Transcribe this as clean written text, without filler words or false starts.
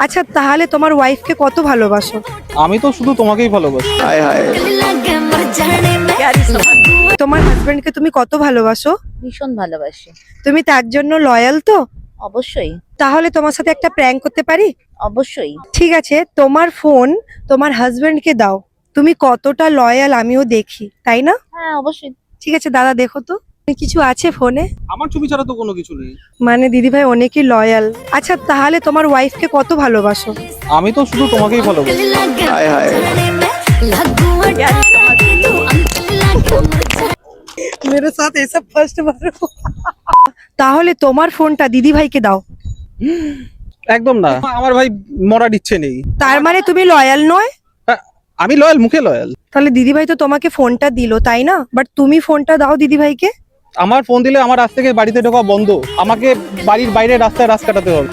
আচ্ছা তাহলে তোমার ওয়াইফকে কত ভালোবাসো? আমি তো শুধু তোমাকেই ভালোবাসি। हाय हाय। তোমার হাজবেন্ডকে তুমি কত ভালোবাসো? ভীষণ ভালোবাসি। তুমি তার জন্য লয়াল তো? অবশ্যই তাহলে তোমার সাথে একটা প্র্যাঙ্ক করতে পারি? অবশ্যই। ঠিক আছে, তোমার ফোন তোমার হাজবেন্ডকে দাও, তুমি কতটা লয়াল আমিও দেখি, তাই না? হ্যাঁ অবশ্যই। ঠিক আছে দাদা, দেখো তো কিছু আছে ফোনে। আমার ছবি ছাড়া তো কোনো কিছু নেই। মানে দিদিভাই অনেকই লয়াল। আচ্ছা তাহলে তোমার ওয়াইফকে কত ভালোবাসো? আমি তো শুধু তোমাকেই ভালোবাসি। हाय हाय। मेरे साथ ऐसा फर्स्ट बार তাহলে তোমার ফোনটা দিদিভাইকে দাও। একদম না, আমার ভাই মরার ইচ্ছে নেই। তার মানে তুমি লয়াল নয়? হ্যাঁ, আমি লয়াল, মুখে লয়াল। তাহলে দিদিভাই তো তোমাকে ফোনটা দিল, তাই না? বাট তুমি ফোনটা দাও দিদিভাইকে। আমার ফোন দিলে আমার আজ থেকে বাড়িতে ঢোকা বন্ধ, আমাকে বাড়ির বাইরে রাস্তায় রাত কাটাতে হবে।